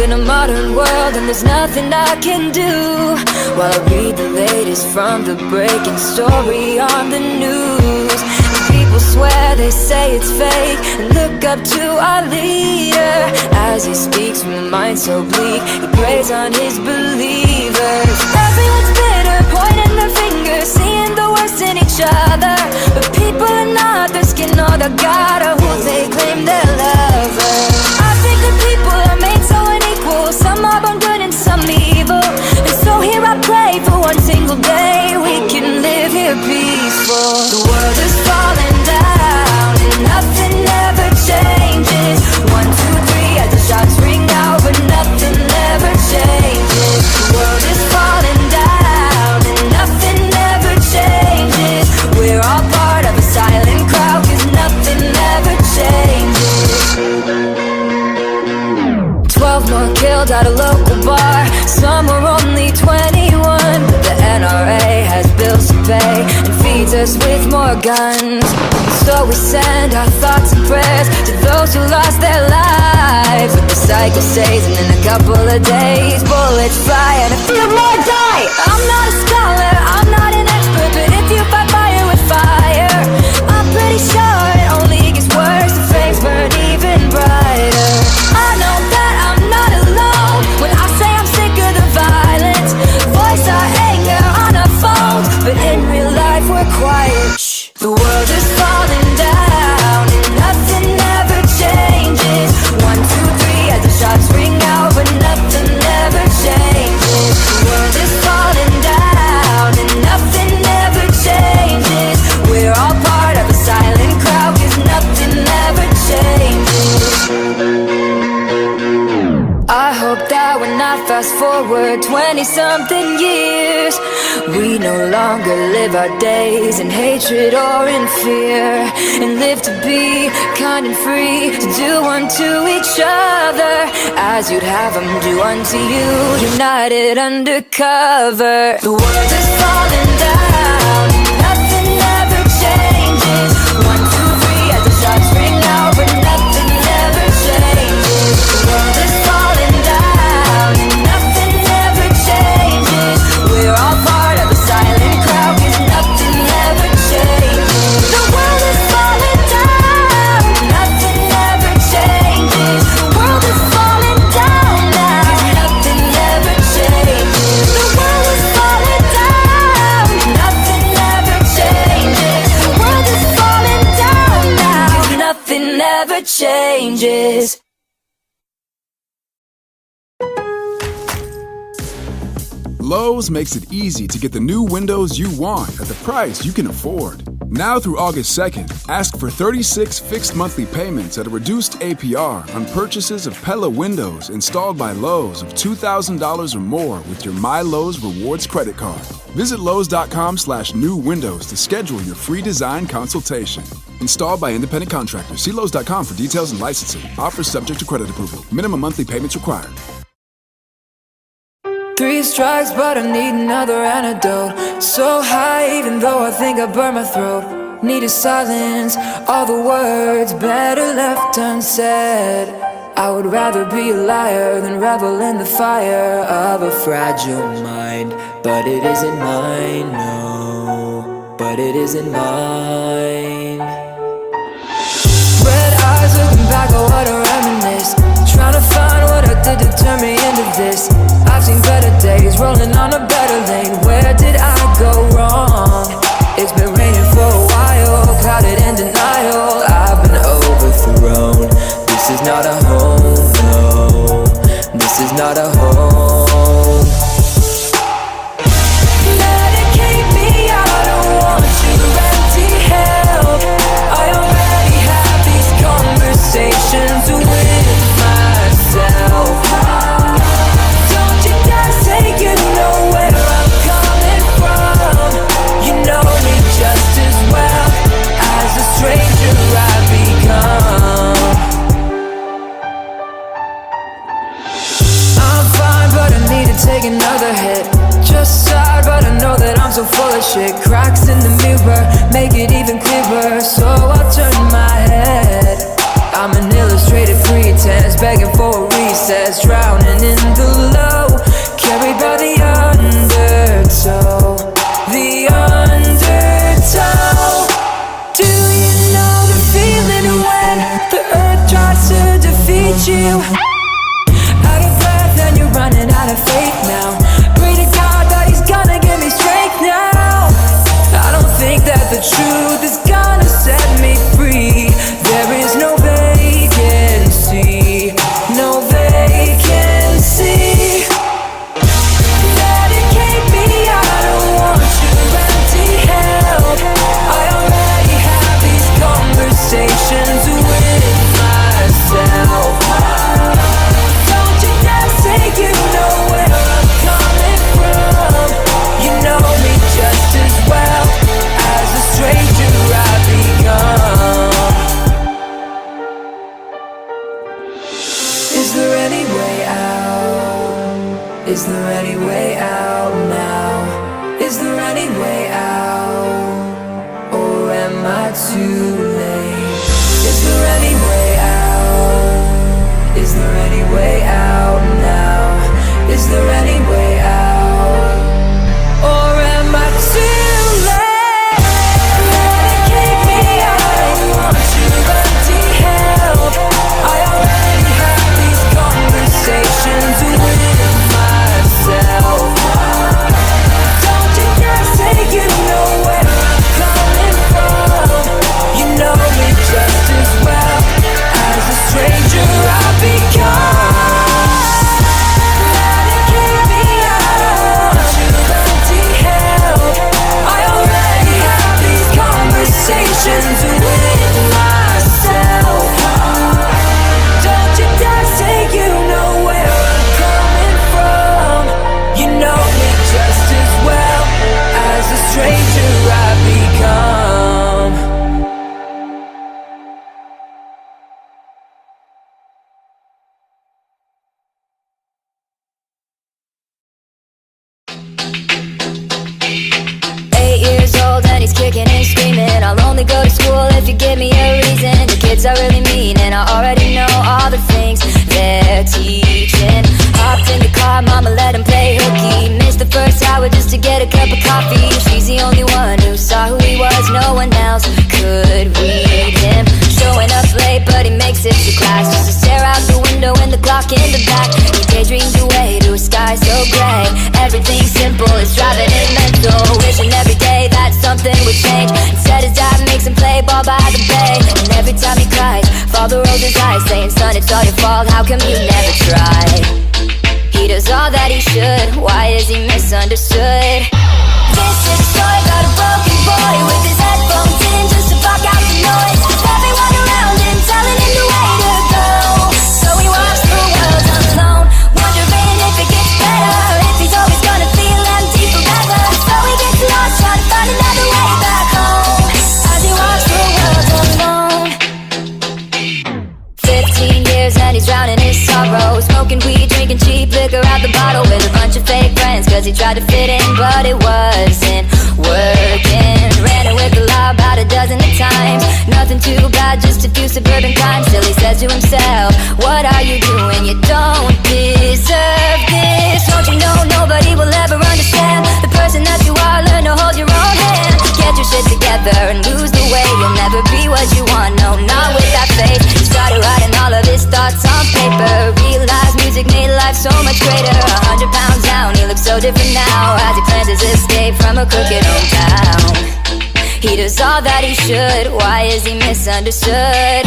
in a modern world, and there's nothing I can do while I read the latest from the breaking story on the news. People swear, they say it's fake, and look up to our leader as he speaks from a mind so bleak. He preys on his believers. Everyone's bitter, pointing their fingers, seeing the worst in each other. But people are not, their skin or the God or who they claim they're lovers. I think that people are made so unequal, some are born good and some evil. And so here I pray for one single day we can live here peaceful. The world is falling down and nothing ever changes. 1, 2, 3 as the shots ring out, but nothing ever changes. The world is falling down and nothing ever changes. We're all part of a silent crowd, 'cause nothing ever changes. 12 more killed at a local bar. Some were only 21, but the NRA has bills to pay and feeds us with more guns. So we send our thoughts and prayers to those who lost their lives. But the cycle stays, and in a couple of days bullets fly and a few more die. I'm not a scholar, I'm not an expert, but if you fight fire with fire, I'm pretty sure it only gets worse. The flames burn even brighter. I know that I'm not alone when I say I'm sick of the violence. Voice our anger on our phones, but in real life we're quiet. Shh. The world is falling down and nothing ever changes. 1, 2, 3 as the shots ring out, but nothing ever changes. The world is falling down and nothing ever changes. We're all part of a silent crowd, 'cause nothing ever changes. I hope that when I fast forward 20-something years, we no longer live our days in hatred or in fear, and live to be kind and free, to do unto each other as you'd have them do unto you, united undercover. The world is falling down, nothing ever changes. 1, 2, 3 as the shots ring out, but nothing ever changes. The world is falling down and nothing ever changes. We're all part of a silent crowd, 'cause nothing ever changes. The world is falling down, nothing ever changes. The world is falling down now, 'cause nothing ever changes. The world is falling down, nothing ever changes. The world is falling down now, 'cause nothing ever changes. Lowe's makes it easy to get the new windows you want at the price you can afford. Now through August 2nd, ask for 36 fixed monthly payments at a reduced APR on purchases of Pella windows installed by Lowe's of $2,000 or more with your My Lowe's Rewards credit card. Visit Lowe's.com/new windows to schedule your free design consultation. Installed by independent contractors. See Lowe's.com for details and licensing. Offers subject to credit approval. Minimum monthly payments required. 3 strikes, but I need another antidote. So high, even though I think I burned my throat. Need a silence, all the words better left unsaid. I would rather be a liar than revel in the fire of a fragile mind. But it isn't mine, no. But it isn't mine. Red eyes looking back at what I reminisce, trying to find what I did to turn me into this. I've seen better days, rolling on a better lane. Where did I go wrong? It's been raining for a while, clouded in denial. I've been overthrown. This is not a home, no. This is not a home. Medicate me, I don't want your empty help. I already have these conversations with myself. Don't you dare say you know where I'm coming from. You know me just as well as a stranger I've become. I'm fine, you. Out of breath and you're running out of faith now. Pray to God that he's gonna give me strength now. I don't think that the truth is gonna set me free. There is no vacancy, no vacancy. Medicate me, I don't want your empty help. I already have these conversations with myself. Don't you dare say you know where I'm coming from. You know me just as well as a stranger I've become. Is there any way out? Is there any way out now? Is there any way out? Or am I too late? Is there any way out? Is there any way out now? Is there any way out? Or am I too late? Medicate me, I don't want your empty help. I already have these conversations with myself. Don't you dare say you know where I'm coming from. You know me just as well as a stranger I've become. Medicate me, I don't want your empty help. I already have these conversations with myself. Don't you dare say you know where I'm coming from. You know me just as well as a stranger I've become. And he's kicking and screaming. I'll only go to school if you give me a reason. The kids are really mean and I already know all the things they're teaching. Hopped in the car, mama let him play hooky. Missed the first hour just to get a cup of coffee. She's the only one who saw who he was. No one else could read him. Showing up late but he makes it to class just to stare out the window and the clock in the back. He daydreams away to a sky so gray. Everything simple is driving him mental. Wishing every day that something would change. Instead his dad makes him play ball by the bay. And every time he cries, father rolls his eyes saying, son, it's all your fault, how come you never try? He does all that he should, why is he misunderstood? This is a story about a broken boy with his headphones in just to block out the noise. Everyone around him telling him the way to go. So he walks the world alone, wondering if it gets better, if he's always gonna feel empty forever. So he gets lost trying to find another way back home as he walks the world alone. 15 years and he's drowning his sorrow, smoking weed, drinking cheap liquor out the bottle with a bunch of fake friends, cause he tried to fit in but it wasn't working. Ran it with the law about a dozen of times. Nothing too bad, just a few suburban crimes. Still he says to himself, what are you doing? You don't deserve this. Don't you know nobody will ever understand the person that you are? Learn to hold your own hand. Get your shit together and lose the way. You'll never be what you want, no, not with that face. He started writing all of his thoughts on paper. Realized music made life so much greater. 100 pounds down, he looks so different now as he plans his escape from a crooked hometown. He does all that he should, why is he misunderstood?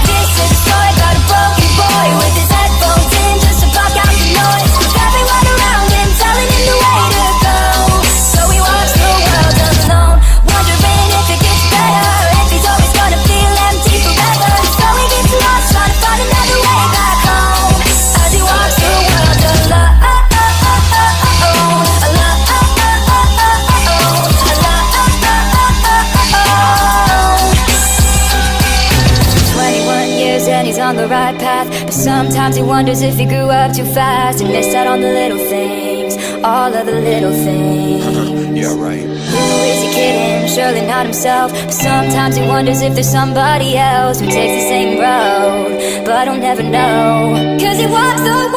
This is a story about a broken boy with his headphones in just to block out the noise. Everyone around him telling him the way to go. So he walks the world alone, wondering if it gets better, if he's always gonna feel empty forever. So he gets lost trying to find another way back home as he walks the world alone. 21 years and he's on the right path, but sometimes he wonders if he grew up too fast and missed out on the little things, all of the little things. Yeah, right. Who is he kidding? Surely not himself. But sometimes he wonders if there's somebody else who takes the same road, but he'll never know, 'cause he walks the